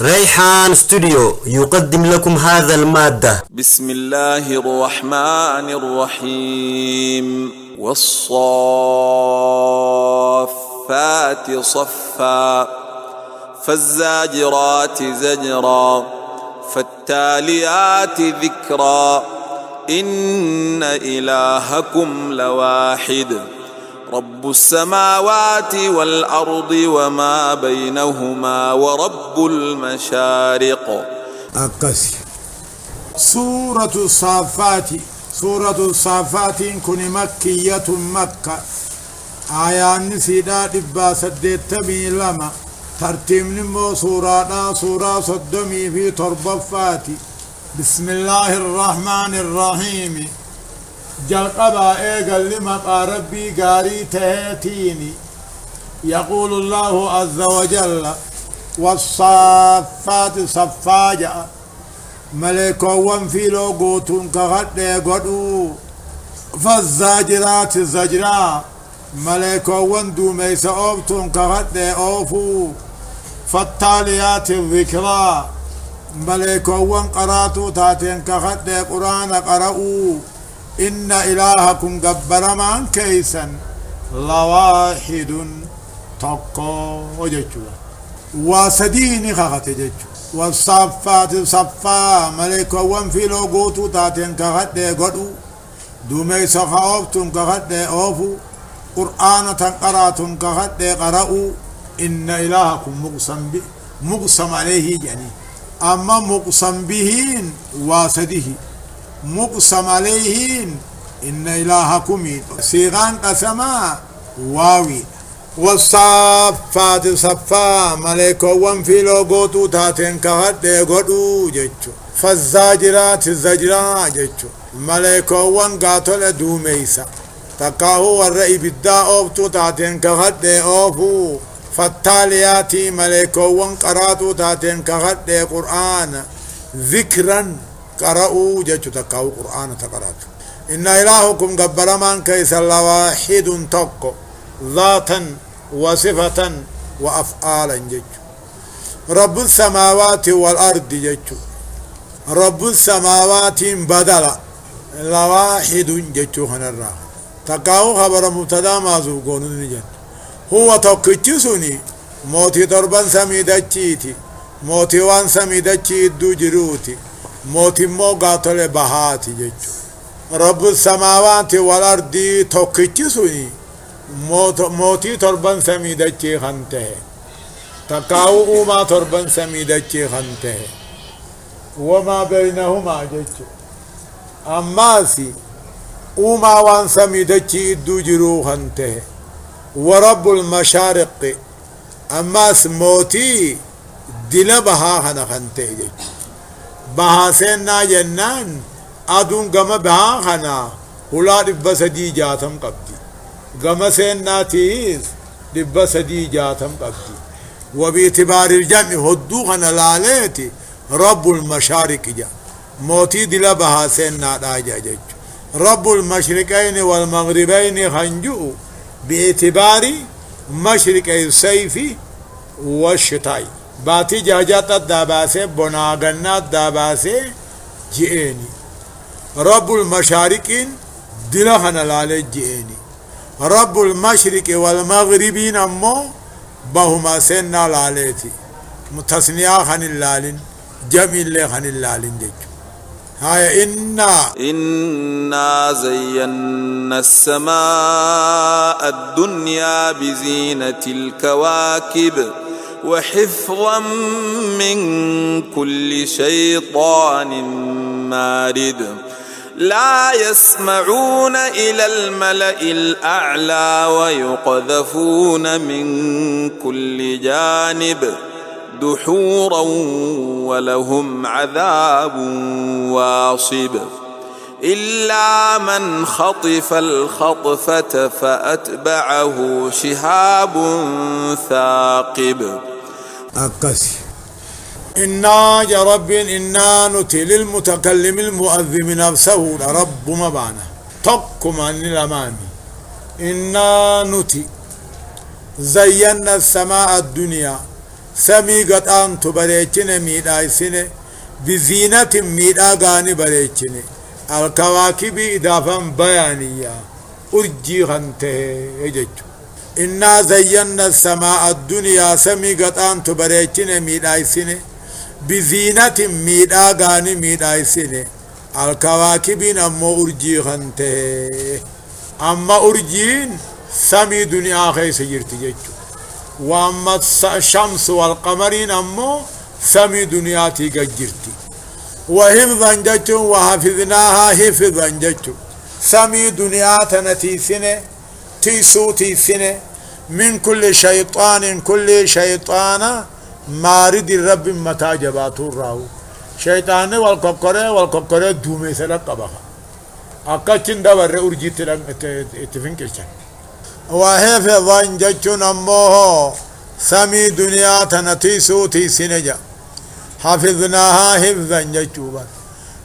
ريحان ستوديو يقدم لكم هذا المادة. بسم الله الرحمن الرحيم. والصافات صفا فالزاجرات زجرا فالتاليات ذكرا إن إلهكم لواحد رب السماوات والأرض وما بينهما ورب المشارق. أقسي سورة الصافات كن مكية مكة آيان سيدا دبا سدتمي لما ترتيب نمو سورة صدمي في تربفاتي. بسم الله الرحمن الرحيم. جلقبا ايقل لما ربي قاري تهتيني. يقول الله عز وجل والصافات صفاجا ملكوان في لوغوتون كغد غدو فالزاجرات زجرا ملكوان دوميس اوبتون كغد اوفو فالتاليات الذكرى ملكوان قراتو تاتين كغد قرآن قرأو إن إلهكم قبر من كيسا لواحد تقو وججوا وسدين خغت ججوا والصفات صفا ملكوان في لوغوتو تاتين كغد غدو دومي سخاوبتم كغد اوفو قرآن تنقراتم كغد قرأو إن إلهكم مقسم عليه يعني أما مقسم بهين واسده مقسم عليهن إن إلهكم سيغان قسما واوي. والصافات صفا ملكوان في لوغوتو تاتين كغد غدو جيتشو فالزاجرات زجرا جيتشو ملكوان قاتل دوميسا تقاهو والرئي بدا اوبتو تاتين كغد اوفو فالتاليات ملكوان قراتو تاتين كغد قرآن ذكرا قرأوا جيتشو تقاهو قرآن تقراتو. إن إلهكم قبر من كيس واحد تقو ذاتا وصفة وأفعالا جيتشو رب السماوات والأرض جيتشو رب السماوات بدل لواحد جيتشو هنرا تقاو خبر مبتدا مازو قونون نجن هو توكيتشسوني موتي دربان سميدتشيتي موتي وان سميدتشي دو جروتي موتي مو قاتل بهاتي جيتشو رب السماوات والأرض توكيتشسوني موتي تربان سميدتشي خنته تقاو اوما تربان سميدتشي خنته وما بينهما جيتشو أماسي اوما وان سميدتشي دو جرو خنته ورب المشارق أماس موتي دل بها خنا خنته جيتشو بها سينا جنان أدون قم بها خنا هلا دبسدي جاتم قبدي قم سينا تيز دبسدي جاتم قبدي وباعتبار الجمع هدو خنا لاليتي رب المشارق جا موتي دل بها سينا داجا جيتشو رب المشرقين والمغربين خنجو باعتبار مشرق الصيف والشتاء باتي جاجات الداباسي بناغنات داباسي جئيني رب المشارقين دلخنا لالي جئيني رب المشرق والمغربين أمو بهما سنة لاليتي متسنيا خن اللالين جميل خن اللالين جيجو هاي إنا زينا السماء الدنيا بزينة الكواكب وحفظا من كل شيطان مارد لا يسمعون إلى الملأ الأعلى ويقذفون من كل جانب دحورا ولهم عذاب واصب إلا من خطف الخطفة فأتبعه شهاب ثاقب. أقسي إنا يا رب إنا نتي للمتكلم المؤذن نفسه رب مبانا تقم عن الأمامي إنا نتي زينا السماء الدنيا سمي قد أنت بريتشن ميدايسن بزينة ميداغاني بريتشن الكواكب إضافة بيانية أرجي خنته إنا زينا السماء الدنيا سمي قد أنت بريتشن ميدايسن بزينة ميداغاني ميدايسن الكواكب أمو أرجي خنته أما أرجين سمي دنيا خيس يرتجج وأما الشمس والقمرين أمو سمي دنيا تيجرتي وحفظا جج وحفظناها حفظا جج سمي دنيا تنتيسنة تيسو تيسنة من كل شيطان مارد الرب متى جباتو راو شيطان والكوكورة دومي سلق بها أكتشن دبر أرجي تفنكشن وحفظا جج أموه سمي دنيا تنتيسو تيسنة حفظناها حفظا ججوبا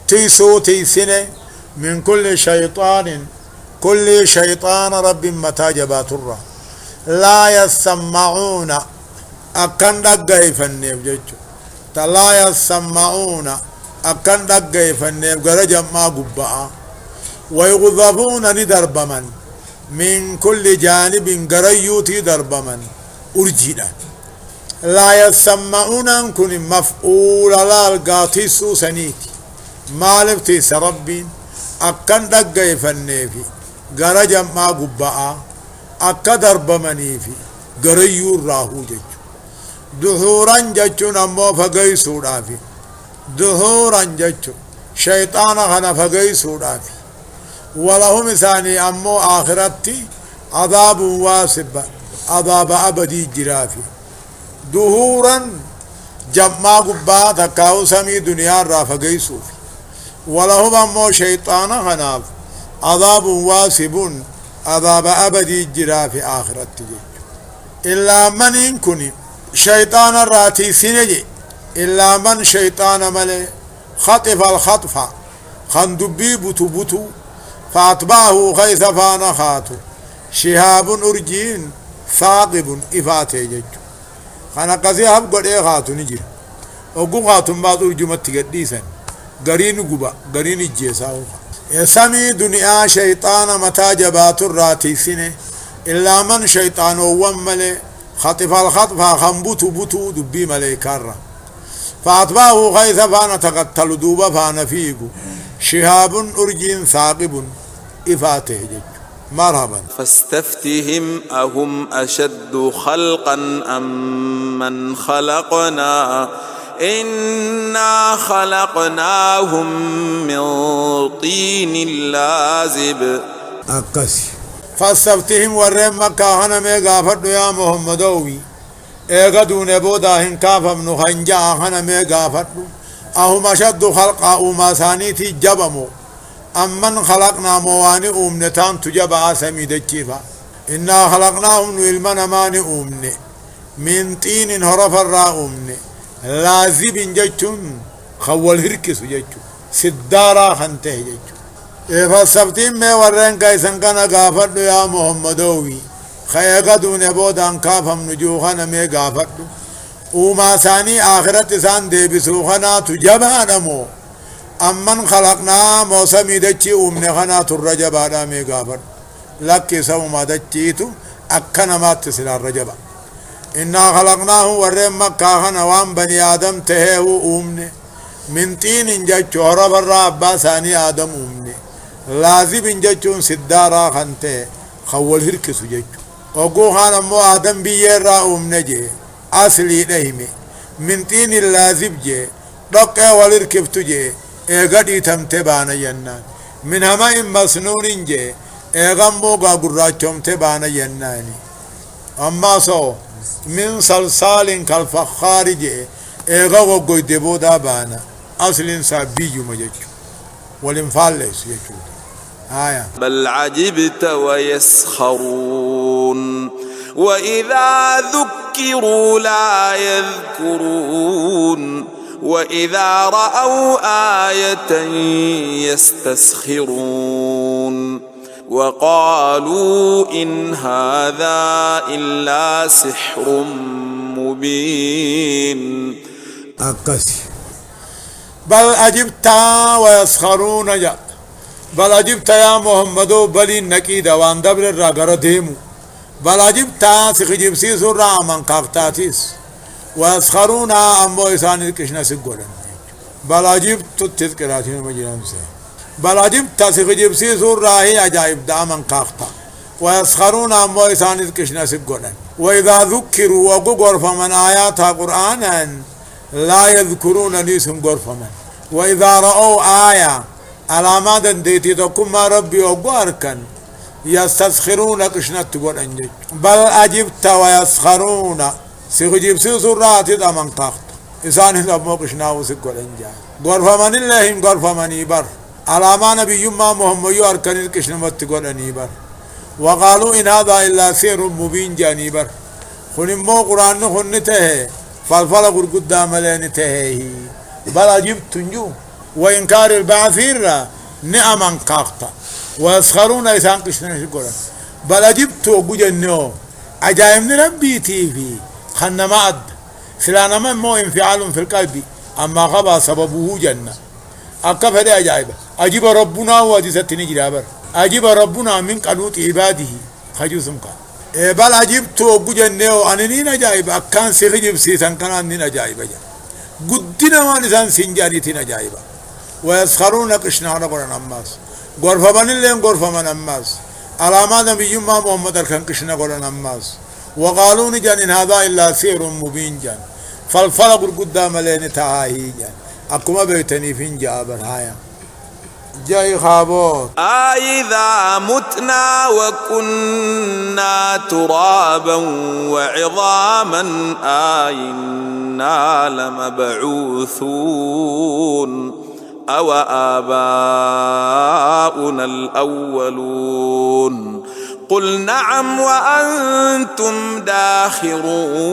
تيسو تيسنة من كل شيطان رب متى جبات الرا لا يسمعون أكن دقائي فنيف ججو لا يسمعون أكن دقائي فنيف غرجا ما قبعا ويغضبون ندربمن من كل جانب غريوتي دربمن أرجينا لا يسمعون كن مفعول لا القاطيس سنيتي مالف تيس ربين أكن دقائي فنيفي غرجا ما قبعا أكا دربمنيفي غريو راهو جج دهورا ججون أمو فقيسو رافي دهورا ججو شيطان خنا فقيسو رافي ولهم ثاني أمو آخرتي عذاب واسب عذاب أبدي جرافي دهورا جمع قبا تكاو سمي دنيا رافقيسو ولهم أمو شيطان خنا عذاب واسب عذاب أبدي جرافي آخرتي إلا من يكون شيطان الراتي سنجي إلا من شيطان ملي خطف الخطفة خندبي بتو فأتباه خيث فانا خاتو شهاب أرجين ثاقب إفاتي جج خانا قزي هب قد إيه خاتو نجير وقو خاتو بعض أرجمت تقديسا قرين قبا قرين الجيساو يسمي دنيا شيطان متى جبات الراتي سنة إلا من شيطان وملي خطف الخطفة خنبوتو بوتو دبي مليكارا فأتباه خيث فانا تقتل دوبا فانا فيقو شهاب أرجين ثاقب إفاته جج مرحبا فاستفتهم أهم أشد خلقا أم من خلقنا إنا خلقناهم من طين لازب أكسي فاستفتهم ورم مكاهنا ميغافر يا محمدوي اغدون بوداهن كافم نخنجا هنا ميغافر أهم أشد خلقا وما ثانيتي جبمو أمن خلقنا مواني أمنتان تجبع سميد الجيفا إنا خلقناهم نلمن ماني أمني من طين هرف الرا أمني لازب جيتون خول هركس جيتون سدارا خنته جيتون فالسبتين مي ورن كيسن كان غافر يا محمدوي خيقدون بودان كافم نجوخنا مي غافر وما ثاني آخرت سان دي بسوخنا تجبع نمو أمن خلقنا موسمي دچي أمني خنا ترجب آدامي غافر لك سو ما دچيتو أكنا ما تسل الرجب إنا خلقناه ورم مكا خنا وان بني آدم تهيو أمني من طين جچو هرب الرابا ثاني آدم أمني لازم جچون سدارا خنته خول هركسو جچو وقو خانا مو آدم بيير أمني جي أصلي دهمي من طين اللازب جي دقا والركفتو جي اغدي تمتبانا ينان من هما مسنون جي اغمو غاغراچوم تبانا يناني اما سو من صلصال كالفخار جي اغو غويدبو دابانا اصل سابيو مجچو والانفالس يچو آية بل عجبت ويسخرون وإذا ذكروا لا يذكرون وإذا رأوا آية يستسخرون وقالوا إن هذا إلا سحر مبين أكسي بل أجبت ويسخرون جاء بل أجبت يا محمد بل نكيد وان دبر الرقر ديمو بل أجبت سخجب سيسو من قاقتاتيس ويسخرون أمو إسان الكشنا سقولا بل أجبت تذكراتين مجرم سيه بل أجبت سخجب سيسو راهي أجايب دامن قاقتا ويسخرون أمو إسان الكشنا سقولا وإذا ذكروا وققر فمن آياتها قرآنا لا يذكرون نيسهم غرفما وإذا رأوا آية علامات ديتي تكما ربي وقاركا يستسخرون قشنة تقول أنجي بل أجبت ويسخرون سيخجيب سيسرات من قاقت إسان هدب قشنة وسيقول أنجي غرفما اللهم غرفما نيبر علامة نبي يما محمد ياركن القشنة تقول أنيبر وقالوا إن هذا إلا سير مبين جانيبر خنمو قرآن خنته فالفلا قدام لين تهي بل أجبت نجو وإنكار البعثير نعما قاقتا ويسخرون إسان قشنا شكرا بل أجبت وقود النو عجائب ربي تيفي خنما أد سلانا من مو انفعال في القلب أما خبا سببه جنة أكف هذه عجائب أجيب ربنا وجزتني جرابر أجيب ربنا من قنوت عباده خجوسم قال بل أجبت وقود النو أنني نجائب أكان سيخجب سيسان كان أنني نجائب قدنا ما نسان سنجاني نجائب ويسخرون قشنا نقرن أماس غرفة من اللين غرفة من أماس علامات نبي ما محمد الكن قشنا قرن أماس وقالوا نجان إن هذا إلا سير مبين جان فالفلق قدام لين تهاهي جان أكما بيتني فين جابر هايا جاي خابوت أإذا متنا وكنا ترابا وعظاما أإنا لمبعوثون أو آباؤنا الأولون قل نعم وأنتم داخرون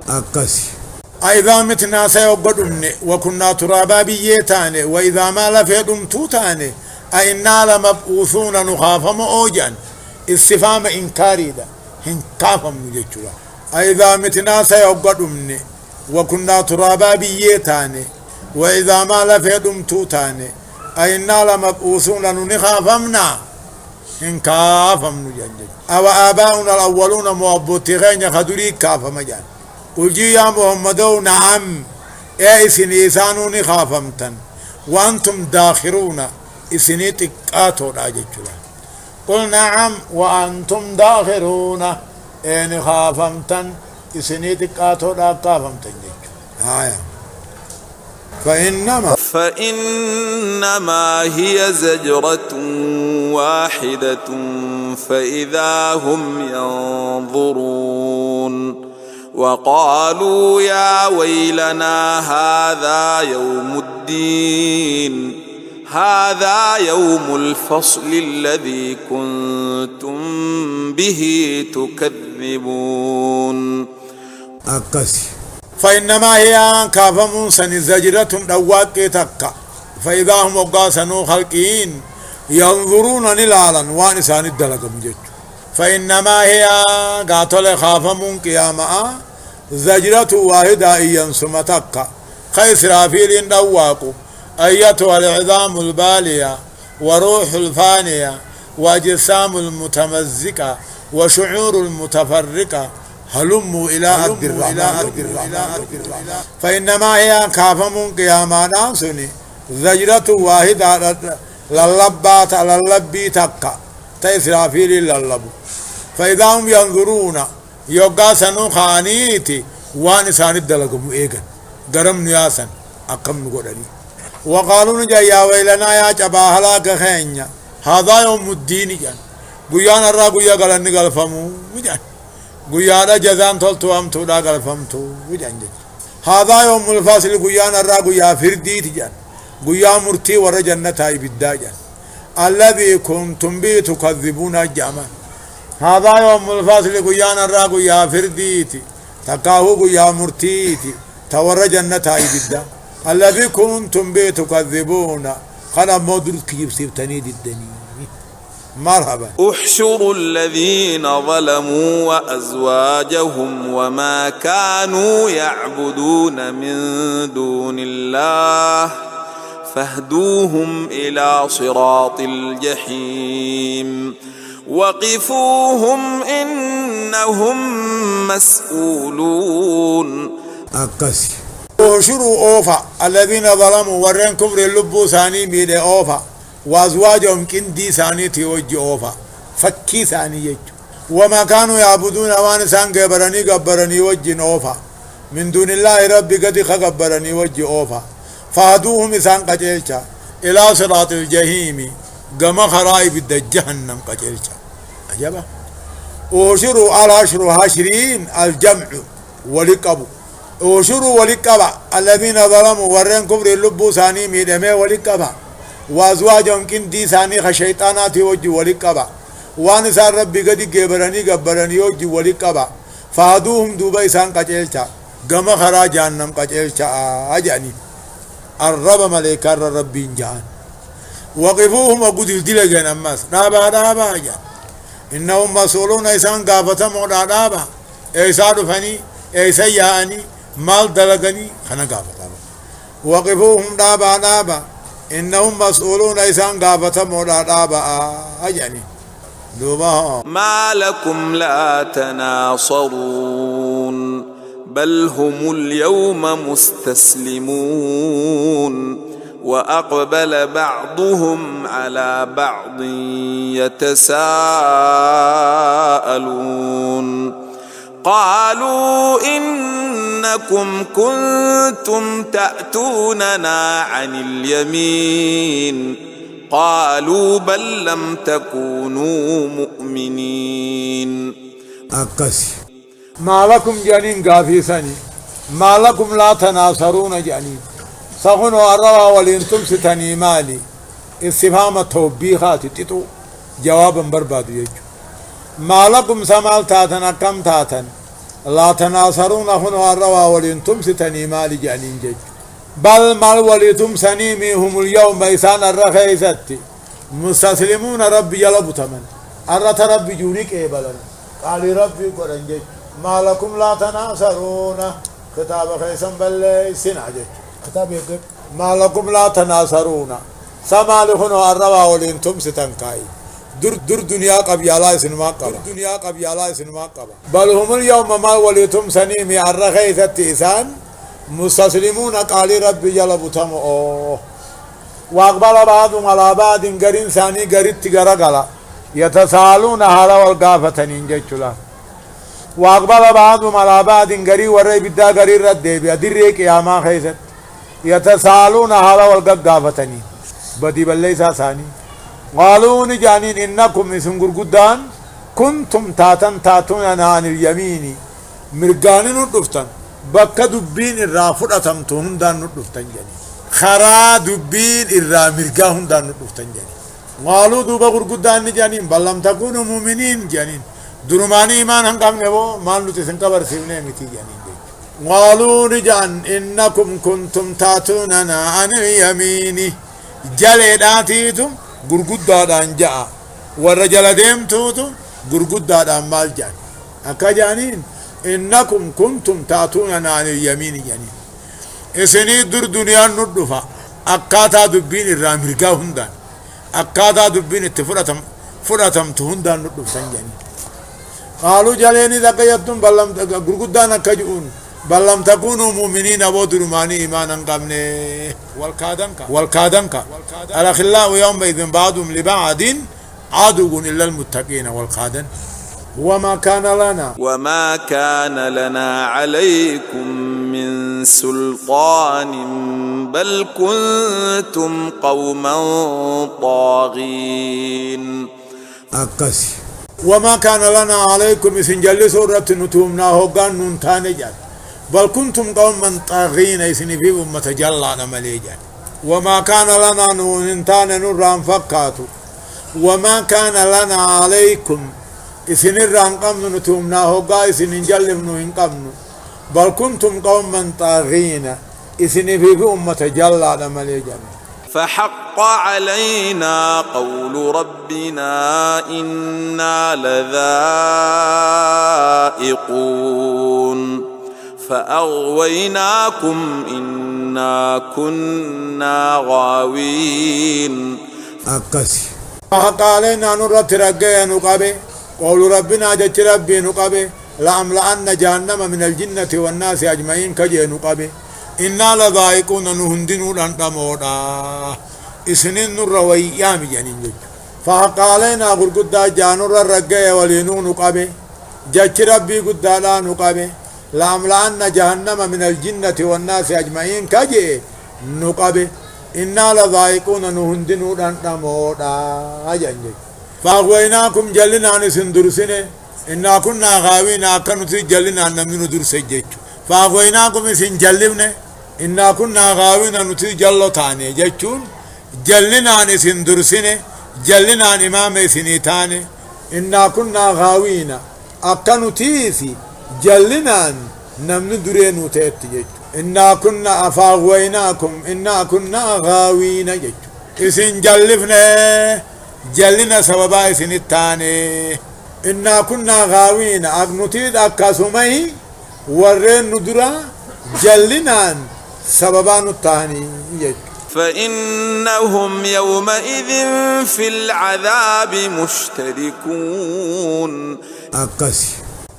أكسي أإذا متنا سيوبدن وكنا ترابا بيتان وإذا ما لفيدم توتان أئنا لمبعوثون نخافم أوجان استفهام إنكاري دا هنكافم نجيشلا أإذا متنا سيوبدن وكنا ترابا بيتان وإذا ما لفيدم توتان أئنا لمبعوثون نخافمنا هنكافم نجيشلا أو آباؤنا الأولون موبوتغين يخدري كافم جان قل يا محمد نعم إسن إسانوني خافمتن وأنتم داخرون إسني تقاتوا راجتلا قل نعم وأنتم داخرون إن خافمتن إسني تقاتوا راجتلا هايا فإنما هي زجرة واحدة فإذا هم ينظرون وقالوا يا ويلنا هذا يوم الدين هذا يوم الفصل الذي كنتم به تكذبون أكسي فإنما هي كافم سن زجرة دواك تكا فإذا هم وقاسنوا خلقين ينظرون نلالا وانسان الدلق مجد فإنما هي قاتل خافم قياما زجرة واحدة ينسم تكا خيسرافيل دواكو أيتها العظام البالية وروح الفانية وأجسام المتمزقة وشعور المتفرقة هلموا إلى الدرة فإنما هي كافم قياما ناسني زجرة واحدة للبات للبي تكا تيسرافيل للبو فإذا هم ينظرون يوغاسنو خانيتي وانسان الدلقم إيغن قرم نياسا أقم نقولني وقالوا نجا يا ويلنا يا جبا هلاك خينيا هذا يوم الدين جان قيانا را قيا قلن قلفمو وجان قيانا جزان تلتو أمتو لا قلفمتو وجان جان هذا يوم الفاصل قيانا را قيا فرديت جان قيا مرتي ور جنتاي بدا جان الذي كنتم به تكذبون جاما هذا يوم الفاصل قيانا را قيا فرديتي تقاهو قيا مرتيتي تور جنتاي بدا الذي كنتم به تكذبون قال مودر كيف سيبتني الدنيا مرحبا. احشروا الذين ظلموا وأزواجهم وما كانوا يعبدون من دون الله فاهدوهم إلى صراط الجحيم وقفوهم إنهم مسؤولون. أكسي احشروا أوفا الذين ظلموا ورين كفر اللبو ثاني بيد أوفا وأزواجهم كندي ثاني توجي أوفا فكي ثاني يجو وما كانوا يعبدون وانسان قبرني وجي أوفا من دون الله ربي قد خبرني وجي أوفا فهدوهم إسان قجلشا إلى صراط الجحيم قم خرائب جهنم قجلشا. أجابا أوشروا الأشر هاشرين الجمع ولقبوا أوشروا ولقبا الذين ظلموا ورين كفر اللبو ثاني ميدمي ولقبا وأزواجهم كندي ثاني خشيطانات وجي ولقبا وانسان ربي قد قبرني وجي ولقبا فهدوهم دوبا إسان قجلشا قم خرا جهنم قجلشا. أجاني الرب ملائكة ربي جان وقفوهم وقدر دلجن أمس دابا جان إنهم مسؤولون إسان قافتهم ودابا إيساد فني إيسياني مال دلغني خنا قافتهم وقفوهم دابا إنهم مسؤولون إسان قافتهم ودابا. أجاني دوبا ما لكم لا تناصرون بل هم اليوم مستسلمون وأقبل بعضهم على بعض يتساءلون قالوا إنكم كنتم تأتوننا عن اليمين قالوا بل لم تكونوا مؤمنين. أكسي ما لكم جانين قافيساني ما لكم لا تناصرون جانين سخنوا الروا ولينتم ستني مالي استفهام توبيخات تتو جوابا برباد يجو ما لكم سمال تاتن كم تاتن لا تناصرون هنوا الروا ولينتم ستني مالي جانين جج بل مال وليتم سنيمي هم اليوم بيسان الرخيستي مستسلمون ربي يلبو تمن الرت ربي جونيك إيبالنا قال ربي قرن جج ما لكم لا تناصرون كتاب خيسن بل سنعجج كتاب يقول ما لكم لا تناصرون سمال هنا الروا ولينتم ستنكاي در دنيا قبيالا سنما قبا بل هم اليوم ما وليتم سنيمي الرخيث إسان مستسلمون قال ربي جلب تمو واقبل بعضهم على بعض قرين ثاني قريت تقرقلا يتسالون هذا والقافتن جيتشلا واقبل بعضهم على بعض قري وري بدا قري رد بيدريك يا ما خيست يتسالون هذا والقافتن بدي بالليس ثاني قالوا نجانين إنكم اسم قرقدان كنتم تاتون عن اليمين مرقانين ندفتن بكا دبين الرافر أتمتون دان ندفتن جاني خرا دبين الرا مرقاهم دان ندفتن جاني قالوا دوبا قرقدان نجانين بل لم تكونوا مؤمنين جانين درماني إيمان هنقام نبو مان لتي سنقبر سيبني متي جانين قالوا نجان إنكم كنتم تاتوننا عن اليمين جلداتيتم gurguddaadhaan ja'a warra jala deemtuutu gurguddaadhaan maal jaan akka jaaniin innakum kuntum taatuunana anil yamiini janiin isinii dur duniyaan nu dhufa akkaataa dubbiin irraa mirgaa hundaan akkaataa dubbiin itti fudhatamtu hundaan nu dhuftan janiin qaaluu jaleenis akka jettuun gurguddaan akka ji'uun بل لم تكونوا مؤمنين أبو درماني إيمانا قبني والكادنك الأخلاء يومئذ بعضهم لبعض عدو إلا المتقين والكادن وما كان لنا عليكم من سلطان بل كنتم قوما طاغين. أكسي وما كان لنا عليكم سنجل سورة نتومنا هقان ننتانجات بل كنتم قوما طاغين يسني في أمة جلّا مليجا وما كان لنا ننتان نران فكاتو وما كان لنا عليكم إسن الران قمن نتومنا هقا إسن نجلم نهن قمن بل كنتم قوما طاغين إسن في أمة جلّا مليجا فحق علينا قول ربنا إنا لذائقون فأغويناكم إنا كنا غاوين أكسي فحق علينا نرت رقيا نقبي قول ربنا جت ربي نقبي لأملأن جهنم من الجنة والناس أجمعين كجي نقبي إنا لذائقون نهندنوا لنتمودا إسنين نور ويام جنين فحق علينا قد جانور الرقيا ولينو نقبي جت ربي قد لا نقبي لأملأن جهنم من الجنة والناس أجمعين كجي نقبي إنا لذائقون نهندنوا لنتمودا جنين فأغويناكم جلنا نسن درسنه إنا كنا غاوين أكنتي جلنا نمن درسجج فأغويناكم نسن جلبنا إنا كنا غاوين نتي جلو تاني جچون جلنا نسن درسنه جلنا إمام سنيتاني إنا كنا غاوين أكنتي جلنا نمن درينو تيتي إنا كنا أفاغويناكم إنا كنا غاوين جج إسن جلفنا جلنا سببا إسن التاني إنا كنا غاوين أغنطيد أكاسومي ورين ندرا جلنا سببا التاني فإنهم يومئذ في العذاب مشتركون أكاسي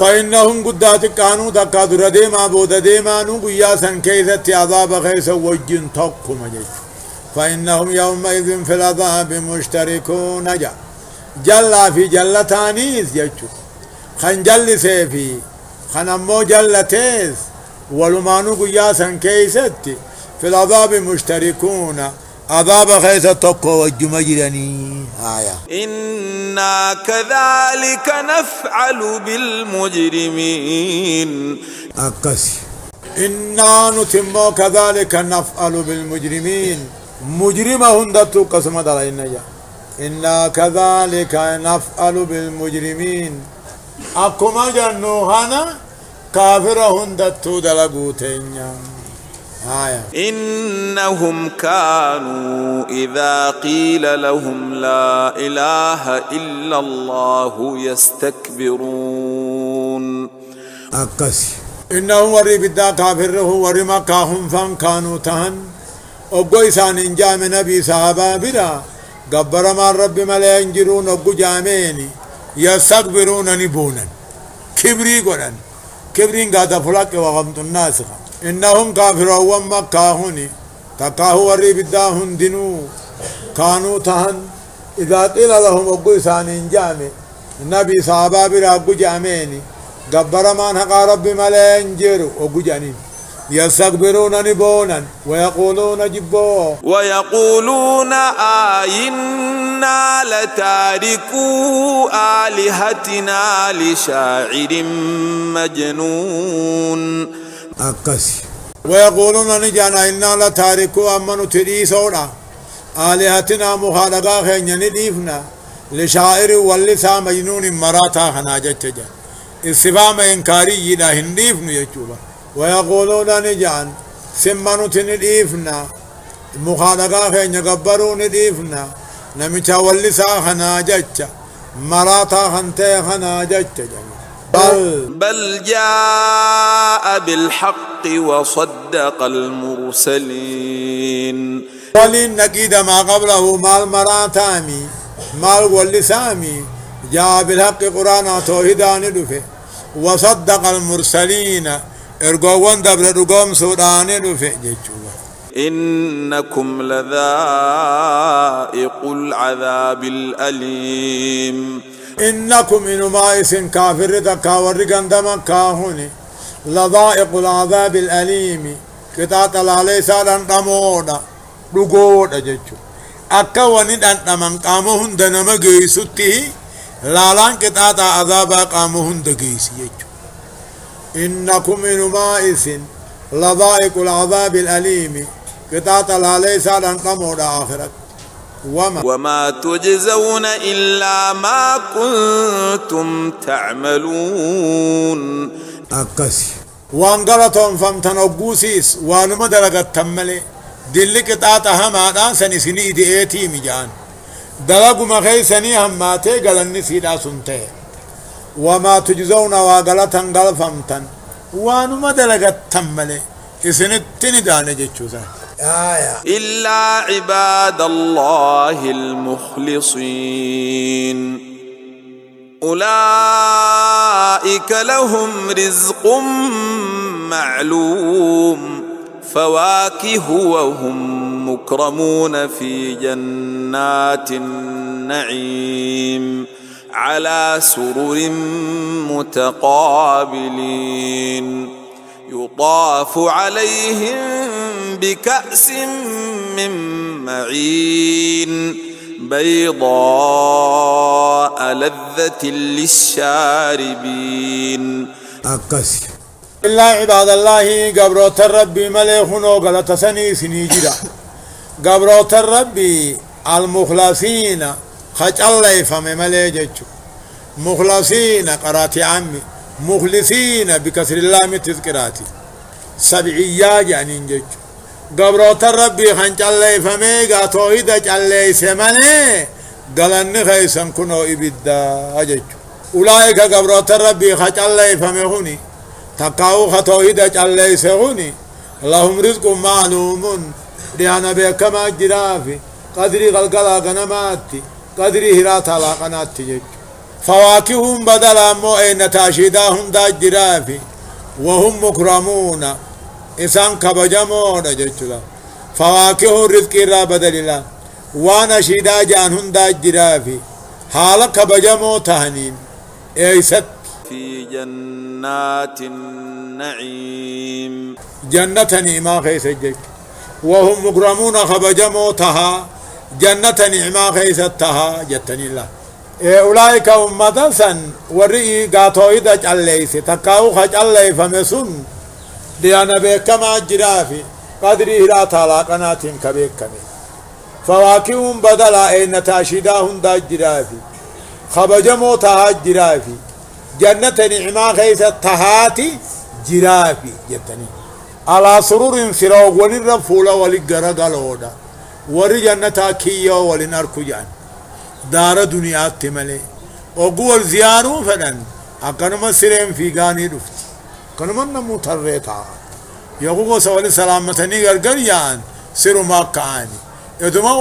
فإنهم قدات كانوا تقادر ديما بود ديما نقيا سنكيثة عذاب خيس وجن توقم جيش فإنهم يومئذ في العذاب مشتركون جل في جلتانيس جيشو خن جل سيفي خن أمو جلتيس ولما نقيا سنكيثة في العذاب مشتركون عذاب خيس توقو وجمجرني إنا كذلك نفعل بالمجرمين أكسي إنا نتم كذلك نفعل بالمجرمين مجرم هندتو قسمت علينا إنا كذلك نفعل بالمجرمين أكما جنوهانا كافر هندتو دلقوتين إنهم كانوا إذا قيل لهم لا إله إلا الله يستكبرون أكسي إنهم وري بدا كافره وري مكاهم فان كانوا تهن أبو إسان إنجام نبي صحابة برا قبر ما الرب ملين جرون أبو جاميني يستكبرون نبونا كبري قرن كبرين قادا فلاك وغمت الناس إنهم كافرون مكاهوني تكاهو وري بدا هندنو كانوا تهن إذا قيل لهم أبو إسان إنجام نبي صحابة برا أبو جاميني قبر ما نقا رب ملين جرو أبو جانين يستكبرون نبونا ويقولون جبو ويقولون آئنا لتاركو آلهتنا لشاعر مجنون أكسي ويقولون نجانا إنا لتاركو أمنو تريسونا آلهتنا مخالقا خينيا نديفنا لشاعر واللسا مجنون مراتا خناجت جا استفام إنكاري يدا هنديفن يجوبا ويقولون نجان سمانو تنديفنا مخالقا خينيا قبرو نديفنا نمتا واللسا خناجت مراتا خنتي خناجت جا بل جاء بالحق وصدق المرسلين ولين نقيد ما قبله مال مراتامي مال واللسامي جاء بالحق قرآن توحيدان دفه وصدق المرسلين ارقوان دبر رقوم سودان دفه إنكم لذائق العذاب الأليم إنكم إنما إسن كافر تكاور قندم كاهوني لذائق العذاب الأليم كتات العلي سالان رمودا رقودا جيشو أكا ونين أنتمن قامهن دنما قيسوته لالان كتات عذاب قامهن دقيس جيشو إنكم إنما إسن لذائق العذاب الأليم كتات العلي سالان رمودا آخرت وما تجزون إلا ما كنتم تعملون أكسي وانقلتهم فامتن أبوسيس وانما درقت تملي دلك تاتا هما سني سني ديتي مجان دلقوا ما خيسني هماتي قالني سيدا سنتي وما تجزون وقالتا قلفمتا وانو ما دلقت تملي إسنتني داني جيتشوزا إلا عباد الله المخلصين أولئك لهم رزق معلوم فواكه وهم مكرمون في جنات النعيم على سرر متقابلين يطاف عليهم بكأس من معين بيضاء لذة للشاربين أكسي إلا عباد الله قبروت الربي مليخنو غلط سني سنيجرا قبروت الربي المخلصين خج الله يفهم مليجتشو مخلصين قراتي عمي مخلصين بكسر اللام تذكراتي سبعية يعني نجتشو قبروت الربي خنج الله يفهمي قاتوهيدا الله يسمني قلن خيسن كنو إبدا أجتشو أولئك قبروت الربي خج الله يفهمي هوني تقاو خطوهيدا الله يسهوني اللهم رزق معلوم ريانا بكما جرافي قدري غلقلا قنماتي قدري هراتا لا قناتي فواكههم بدلا مو اين تاشيداهم دا جرافي وهم مكرمون إسان كبجمون جيشلا فواكه رزق را بدللا وانا شيدا جانهم دا جرافي حالا كبجمو تهنين ايست في جنات النعيم جنة نعمة خيسجك وهم مكرمون خبجمو تها جنة نعمة خيستها جتني الله أولئك أمة سن ورئي قاتوي دج الليس تقاو خج اللي فمسون ديانا بكما جرافي قدري هلا تالا قنات كبيك كمي فواكهم بدلا اين تاشداهم دا جرافي خبجمو تها جرافي جنة نعمة خيستهاتي جرافي جتني على سرور سراغ وللرفولة وللقرقلودا ور جنة كيو ولنركو جان دار دنيا تملي وقول زيانو فلن أكنما سرين في غاني رفت كنما نمو تريتا يقول سوالي سلامتني غرغريان سرو ما كاني يدما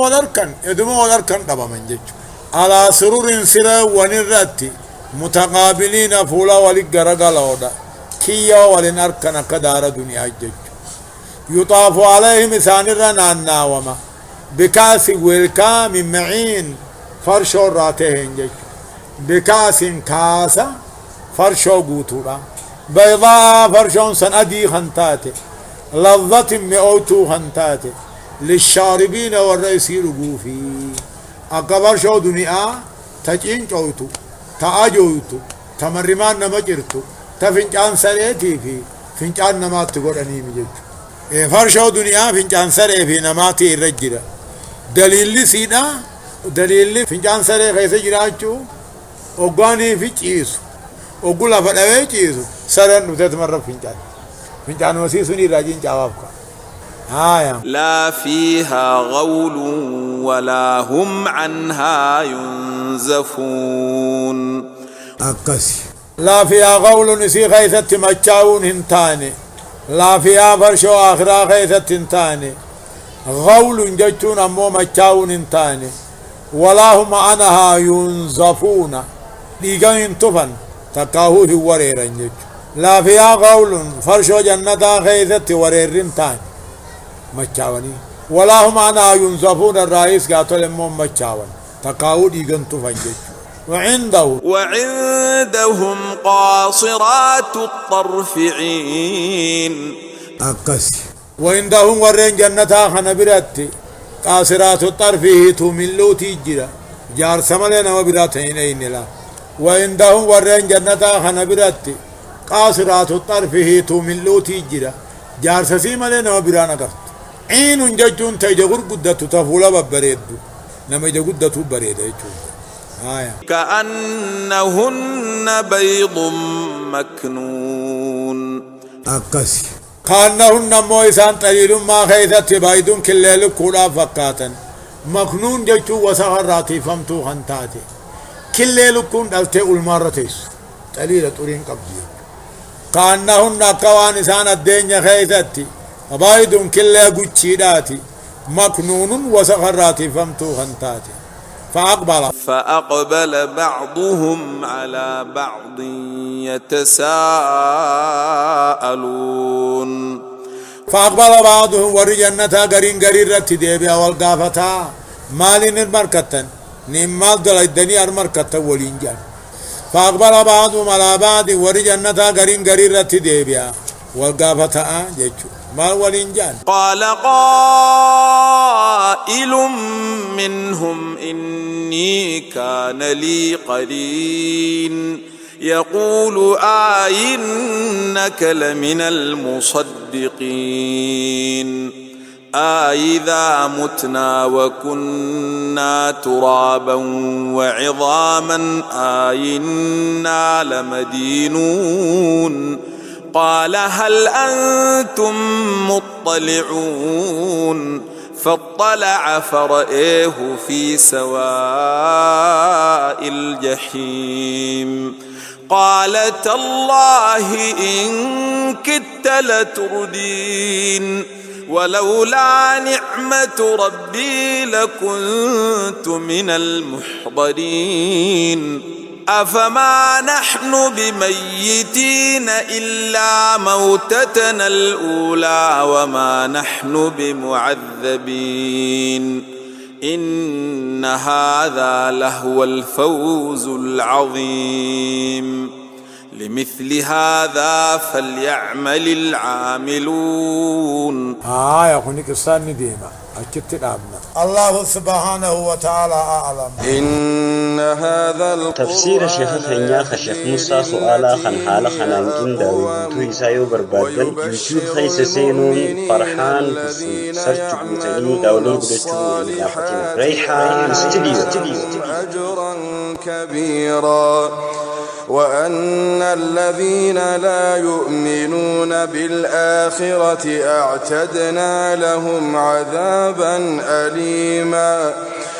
ودركن دبا من جيجو على سرور سرا ونرتي متقابلين فولا وللقرقلودا كيو ولنركن كدار دنيا جيجو يطاف عليهم سانرا وما بكاس ويلكا من معين فرشو راتهن جيجو بكاس كاسا فرشو قوتورا بيضاء فرشون سنأدي خنتاتي لذة مئوتو خنتاتي للشاربين والرئيسي رقوفي أكبر شو دنيا تجين جوتو تأجوتو تمرمان نمجرتو تفنجان سريتي في فنجان نمات تقول أنيمي جيجو فرشو دنيا فنجان سري في نماتي الرجرة دليل سينا دليل فنجان سري خيسي جراجو وقاني في جيسو وقولا فدوي جيسو سرن نتت مرة فنجان وسيسوني راجين جوابك لا فيها غول ولا هم عنها ينزفون أكسي لا فيها غول نسي خيثت مجاون هنتاني لا فيها فرشو آخرا خيثت هنتاني غول جتون أمو مجاون هنتاني ولا هم عنها ينزفون ديغان انتفن تقاهوه وريرن جتو لا فيها غول فرشو جنة خيثت وريرن تاني مجاوني ولا هم عنها ينزفون الرئيس قاتل أمو مجاون تقاهوه ديغان انتفن جتو وعندهم قاصرات الطرف عين أكسي وعندهم ورين جنة خنبرات قاصرات الطرف هيتو من لو تيجرا جار سمالنا وبراتين اين لا وعندهم ورين جنة خنبرات قاصرات الطرف هيتو من لو تيجرا جار سسيمالنا وبرانا قرت عين ججون تيجغر قدتو تفولا ببريدو نما يجغدتو بريد يجو كأنهن بيض مكنون أكسي كأنهن مويسان طليل ما خيثت بايدون كليل كولا فكاتا مكنون جيتو وسهراتي فمتو خنتاتي كليل كون دلتي المرتيس طليلة طرين قبضي كأنهن كوان سان الدنيا خيثت بايدون كليل قجيداتي مكنون وسهراتي فمتو خنتاتي فأقبل بعضهم على بعض يتساءلون فأقبل بعضهم ورجنتا قرين قرين رتي ديبيا والقافتا مالين المركتن نمال دل الدنيا المركتا والإنجان فأقبل بعضهم على بعض ورجنتا قرين قرين رتي ديبيا والقافتا جيتشو مال والإنجان قال قائل منهم إني كان لي قرين يقول إنك لمن المصدقين إذا متنا وكنا ترابا وعظاما إنا لمدينون قال هل أنتم مطلعون فاطلع فرأيه في سواء الجحيم قال تالله إن كدت لتردين ولولا نعمة ربي لكنت من المحضرين أفما نحن بميتين إلا موتتنا الأولى وما نحن بمعذبين إن هذا لهو الفوز العظيم لمثل هذا فليعمل العاملون يكونك السان ديما أكدت الأبنى الله سبحانه وتعالى أعلم إن هذا تفسير شيخ خنيا خشيخ موسى سؤالا خن حالا خنانكين داوي بوتو إسايو بربادل يوتيوب خيس سينون فرحان كسو سرچ بوتني داولون بدچو إلافتين ريحان استديو أجرا كبيرا وأن الذين لا يؤمنون بالآخرة أعتدنا لهم عذابا أليما